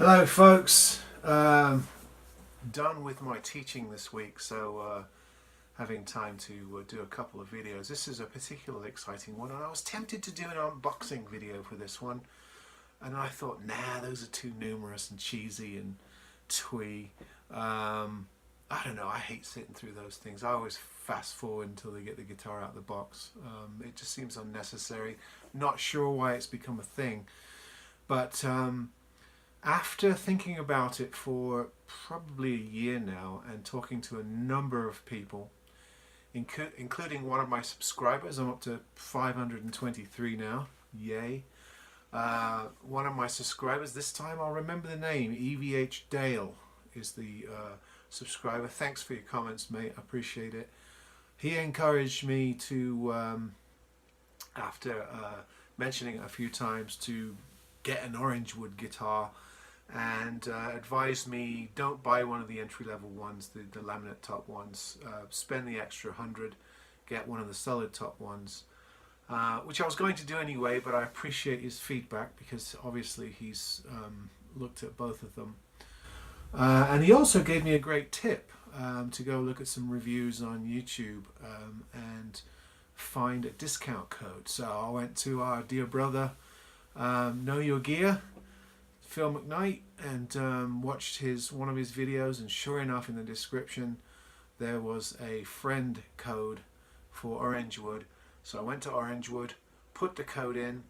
Hello folks, done with my teaching this week, so having time to do a couple of videos. This is a particularly exciting one, and I was tempted to do an unboxing video for this one, and I thought, nah, those are too numerous and cheesy and twee. I don't know, I hate sitting through those things. I always fast forward until they get the guitar out of the box. It just seems unnecessary. Not sure why it's become a thing, but after thinking about it for probably a year now and talking to a number of people, including one of my subscribers, I'm up to 523 now, yay. One of my subscribers, this time I'll remember the name, EVH Dale is the subscriber. Thanks for your comments, mate, I appreciate it. He encouraged me to, after mentioning it a few times, to get an Orangewood guitar, and advised me don't buy one of the entry-level ones, the laminate top ones. Spend the extra 100, get one of the solid top ones, which I was going to do anyway, but I appreciate his feedback because obviously he's looked at both of them. And he also gave me a great tip to go look at some reviews on YouTube and find a discount code. So I went to our dear brother, Know Your Gear, Phil McKnight, and watched one of his videos, and sure enough in the description there was a friend code for Orangewood. So I went to Orangewood, put the code in,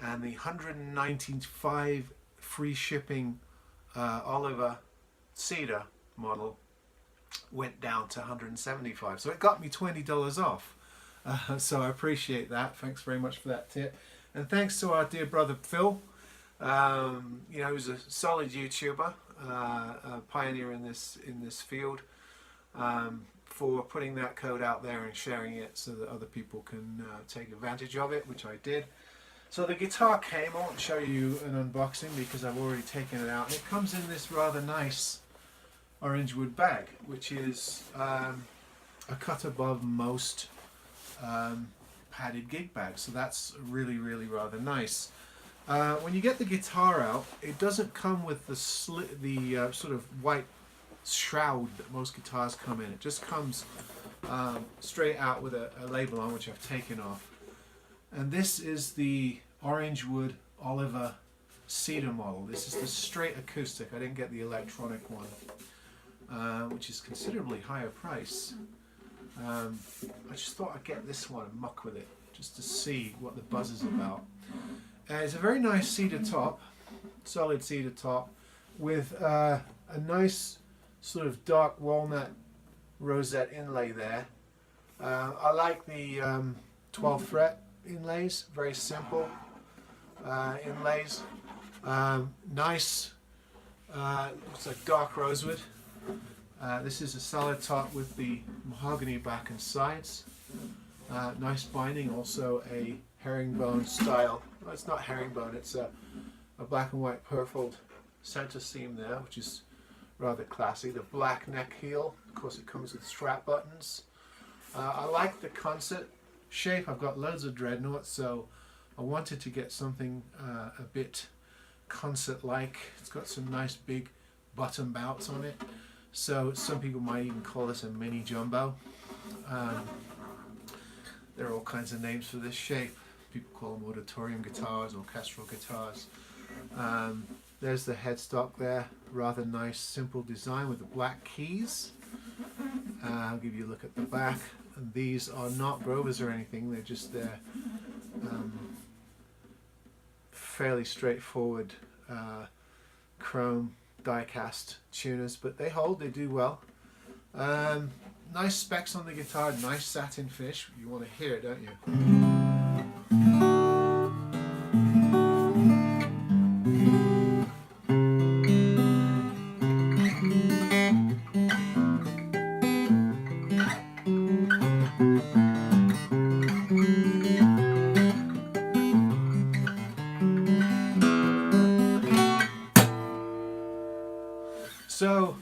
and the 195 free shipping Oliver Cedar model went down to 175, so it got me $20 off. So I appreciate that. Thanks very much for that tip, and thanks to our dear brother Phil. You know, he's a solid YouTuber, a pioneer in this field, for putting that code out there and sharing it so that other people can take advantage of it, which I did. So the guitar came. I won't show you an unboxing because I've already taken it out, and it comes in this rather nice Orangewood bag, which is a cut above most padded gig bags, so that's really rather nice. When you get the guitar out, it doesn't come with the sort of white shroud that most guitars come in. It just comes straight out with a label on, which I've taken off. And this is the Orangewood Oliver Cedar model. This is the straight acoustic. I didn't get the electronic one, which is considerably higher price. I just thought I'd get this one and muck with it, just to see what the buzz is about. It's a very nice cedar top, solid cedar top, with a nice sort of dark walnut rosette inlay there. I like the 12th fret inlays, very simple inlays. Nice, looks like dark rosewood. This is a solid top with the mahogany back and sides. Nice binding, also a herringbone style. Well, it's not herringbone, it's a black and white purfled center seam there, which is rather classy. The black neck heel, of course it comes with strap buttons. I like the concert shape. I've got loads of dreadnoughts, so I wanted to get something a bit concert-like. It's got some nice big button bouts on it, so some people might even call this a mini jumbo. There are all kinds of names for this shape. People call them auditorium guitars, orchestral guitars. There's the headstock there, rather nice simple design with the black keys. I'll give you a look at the back. And these are not Grovers or anything, they're just their fairly straightforward chrome die-cast tuners, but they hold, they do well. Nice specs on the guitar, nice satin fish. You want to hear it, don't you? So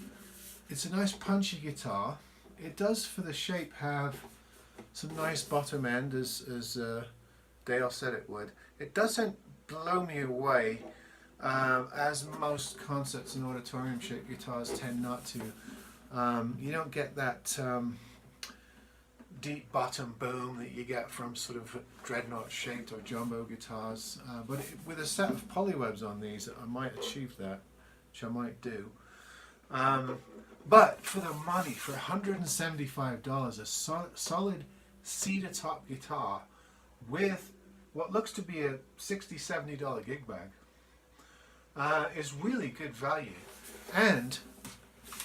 it's a nice punchy guitar. It does, for the shape, have some nice bottom end, as Dale said it would. It doesn't blow me away As most concerts and auditorium shaped guitars tend not to. You don't get that deep bottom boom that you get from sort of dreadnought shaped or jumbo guitars, but with a set of polywebs on these I might achieve that, which I might do. But for the money, for $175, a solid cedar top guitar with what looks to be a $60, $70 gig bag is really good value. And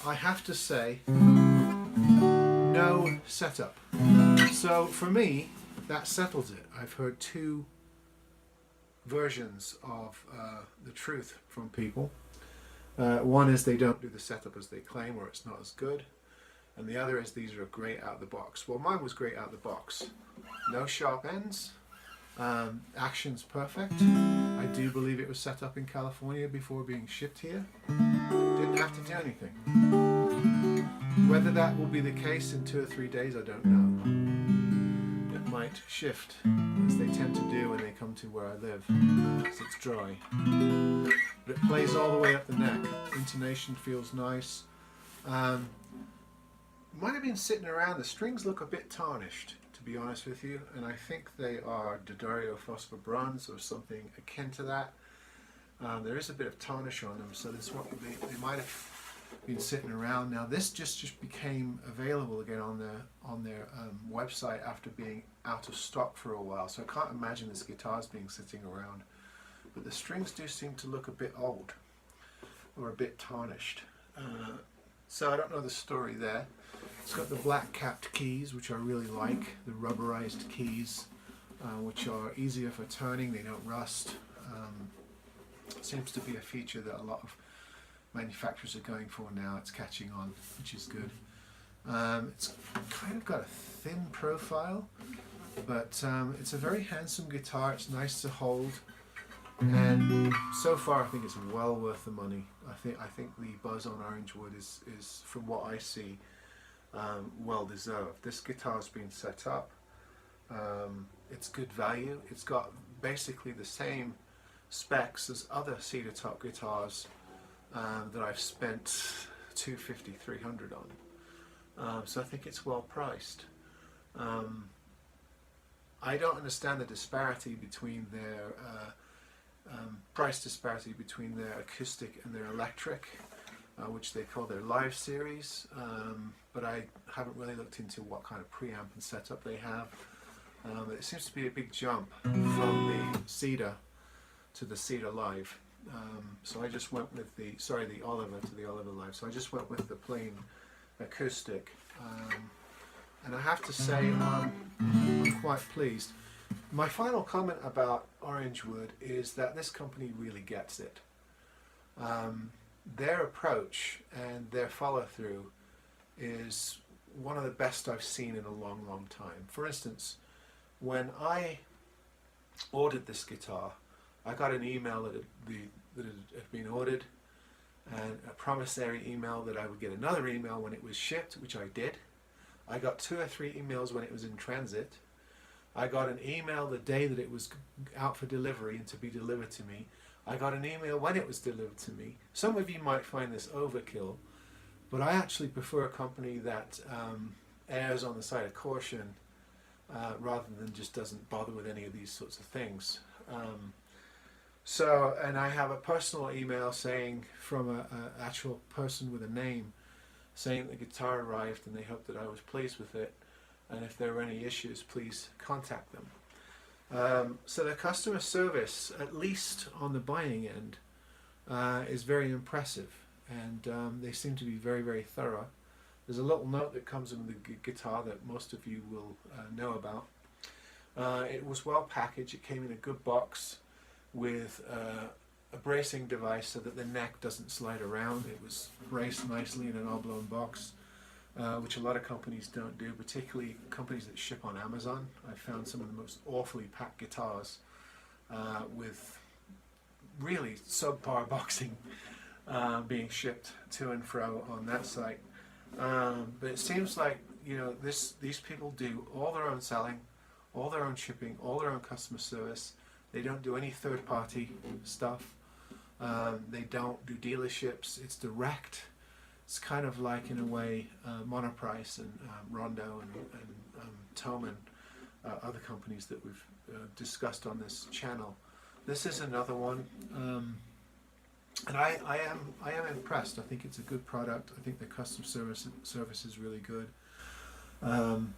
I have to say, no setup. So for me, that settles it. I've heard two versions of the truth from people. One is they don't do the setup as they claim, or it's not as good. And the other is these are great out of the box. Well, mine was great out of the box. No sharp ends. Action's perfect. I do believe it was set up in California before being shipped here. Didn't have to do anything. Whether that will be the case in 2 or 3 days, I don't know. It might shift, as they tend to do when they come to where I live, because it's dry. But it plays all the way up the neck. Intonation feels nice. Might have been sitting around. The strings look a bit tarnished, to be honest with you, and I think they are D'Addario Phosphor Bronze or something akin to that. There is a bit of tarnish on them, so this one they might have been sitting around. Now this just became available again on their website after being out of stock for a while, so I can't imagine this guitar's being sitting around. But the strings do seem to look a bit old or a bit tarnished. So I don't know the story there. It's got the black capped keys, which I really like, the rubberized keys, which are easier for turning, they don't rust. Seems to be a feature that a lot of manufacturers are going for now. It's catching on, which is good. It's kind of got a thin profile, but it's a very handsome guitar. It's nice to hold, and so far I think it's well worth the money. I think the buzz on Orangewood is from what I see, well deserved. This guitar's been set up. It's good value. It's got basically the same specs as other cedar top guitars that I've spent $250, $300 on. So I think it's well priced. I don't understand the disparity between their price disparity between their acoustic and their electric, which they call their live series, but I haven't really looked into what kind of preamp and setup they have. It seems to be a big jump from the Cedar to the Cedar Live. So I just went with the Oliver to the Oliver Live. So I just went with the plain acoustic, and I have to say I'm quite pleased. My final comment about Orangewood is that this company really gets it. Their approach and their follow-through is one of the best I've seen in a long, long time. For instance, when I ordered this guitar, I got an email that it had been ordered, and a promissory email that I would get another email when it was shipped, which I did. I got 2 or 3 emails when it was in transit. I got an email the day that it was out for delivery and to be delivered to me. I got an email when it was delivered to me. Some of you might find this overkill, but I actually prefer a company that errs on the side of caution rather than just doesn't bother with any of these sorts of things. And I have a personal email saying from an actual person with a name saying the guitar arrived and they hoped that I was pleased with it, and if there were any issues, please contact them. So the customer service, at least on the buying end, is very impressive, and they seem to be very, very thorough. There's a little note that comes in the guitar that most of you will know about. It was well packaged. It came in a good box with a bracing device so that the neck doesn't slide around. It was braced nicely in an oblong box, which a lot of companies don't do, particularly companies that ship on Amazon. I found some of the most awfully packed guitars with really subpar boxing being shipped to and fro on that site. But it seems like, you know, these people do all their own selling, all their own shipping, all their own customer service. They don't do any third-party stuff. They don't do dealerships. It's direct. It's kind of like, in a way, Monoprice and Rondo and Thomann, other companies that we've discussed on this channel. This is another one, and I am impressed. I think it's a good product. I think the customer service is really good, and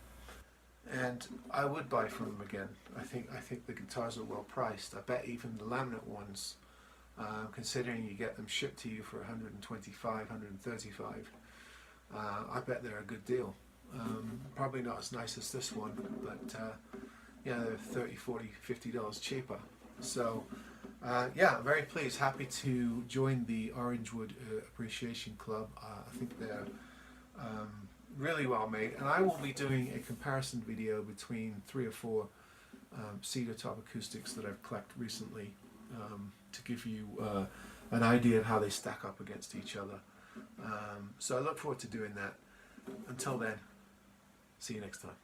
I would buy from them again. I think the guitars are well priced. I bet even the laminate ones, considering you get them shipped to you for 125, 135, I bet they're a good deal. Probably not as nice as this one, but yeah, they're $30, $40, $50 cheaper. So yeah, I'm very pleased, happy to join the Orangewood Appreciation Club. I think they're really well made, and I will be doing a comparison video between 3 or 4 Cedar top acoustics that I've collected recently, to give you an idea of how they stack up against each other. So I look forward to doing that. Until then, see you next time.